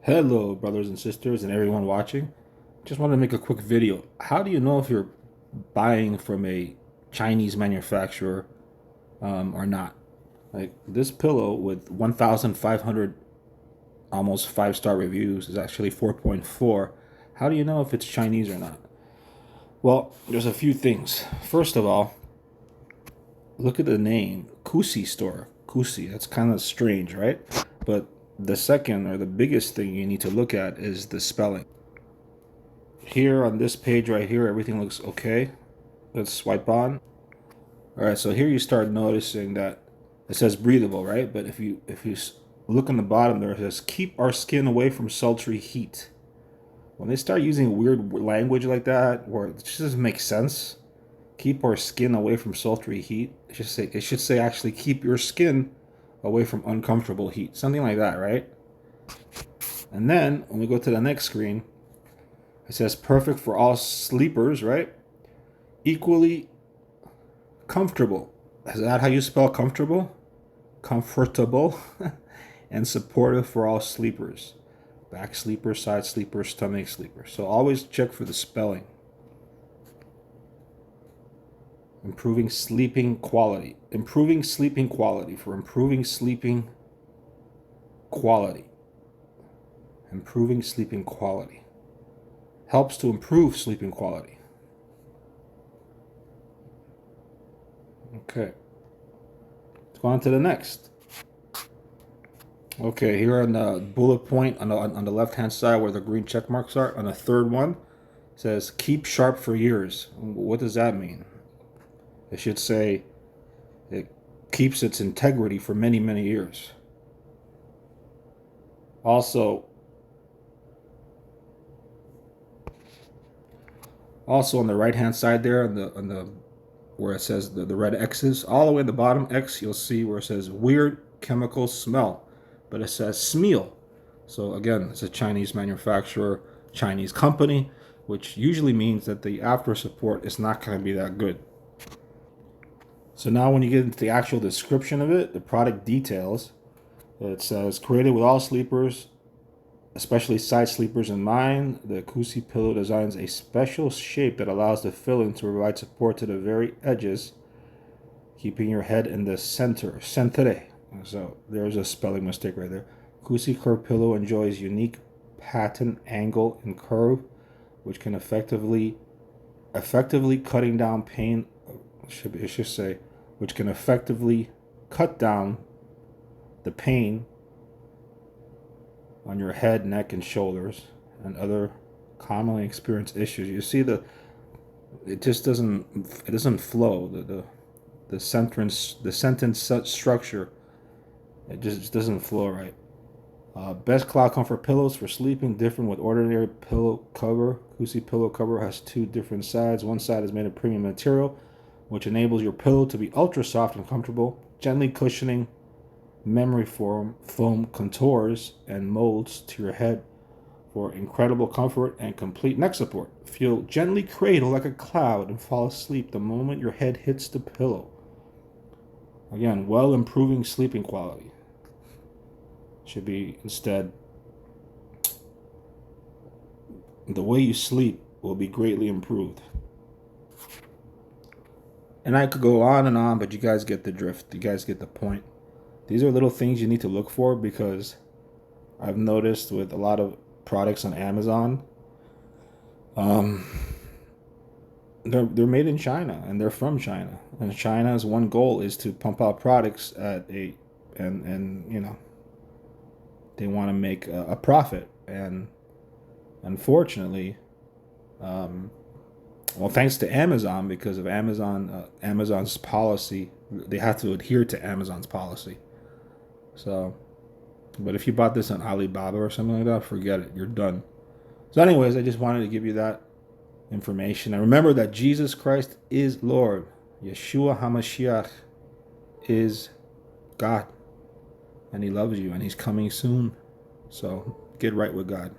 Hello, brothers and sisters, and everyone watching. Just wanted to make a quick video. How do you know if you're buying from a Chinese manufacturer or not? Like this pillow with 1,500 almost five-star reviews is actually 4.4. How do you know if it's Chinese or not? Well, there's a few things. First of all, look at the name, Kusi store. Kusi, that's kind of strange, right? But the second or the biggest thing you need to look at is the spelling. Here on this page right here, everything looks okay. Let's swipe on. All right, so here you start noticing that it says breathable, right? But if you look on the bottom there, it says keep our skin away from sultry heat. When they start using weird language like that, where it just doesn't make sense, keep our skin away from sultry heat. It should say actually keep your skin away from uncomfortable heat, something like that, right? And then when we go to the next screen, it says perfect for all sleepers, right? Equally comfortable. Is that how you spell comfortable? Comfortable and supportive for all sleepers. Back sleeper, side sleeper, stomach sleeper. So always check for the spelling. Improving sleeping quality. Improving sleeping quality for improving sleeping quality. Improving sleeping quality. Helps to improve sleeping quality. Okay. Let's go on to the next. Okay, here on the bullet point on the left hand side where the green check marks are, on the third one, it says keep sharp for years. What does that mean? It should say it keeps its integrity for many, many years. Also, on the right hand side there, on the where it says the red X's, all the way at the bottom X, you'll see where it says weird chemical smell, but it says Smeal. So again, it's a Chinese manufacturer, Chinese company, which usually means that the after support is not going to be that good. So now when you get into the actual description of it, the product details, it says created with all sleepers, especially side sleepers in mind. The Kusi pillow designs a special shape that allows the filling to provide support to the very edges, keeping your head in the center. Centre. So there's a spelling mistake right there. Kusi curved pillow enjoys unique pattern, angle, and curve, which can effectively cutting down pain. It should say, which can effectively cut down the pain on your head, neck, and shoulders, and other commonly experienced issues. You see it just doesn't flow. The sentence structure, it just doesn't flow right. Best cloud comfort pillows for sleeping, different with ordinary pillow cover. Kusi pillow cover has two different sides. One side is made of premium material, which enables your pillow to be ultra soft and comfortable, gently cushioning memory foam contours and molds to your head for incredible comfort and complete neck support. Feel gently cradle like a cloud and fall asleep the moment your head hits the pillow. Again, well improving sleeping quality. Should be instead, the way you sleep will be greatly improved. And I could go on and on, but you guys get the drift. You guys get the point. These are little things you need to look for because I've noticed with a lot of products on Amazon, um, they're made in China and they're from China. And China's one goal is to pump out products at and they want to make a profit. And unfortunately, well, thanks to Amazon, because of Amazon's policy, they have to adhere to Amazon's policy. So, but if you bought this on Alibaba or something like that, forget it. You're done. So, anyways, I just wanted to give you that information. And remember that Jesus Christ is Lord. Yeshua HaMashiach is God. And He loves you and He's coming soon. So, get right with God.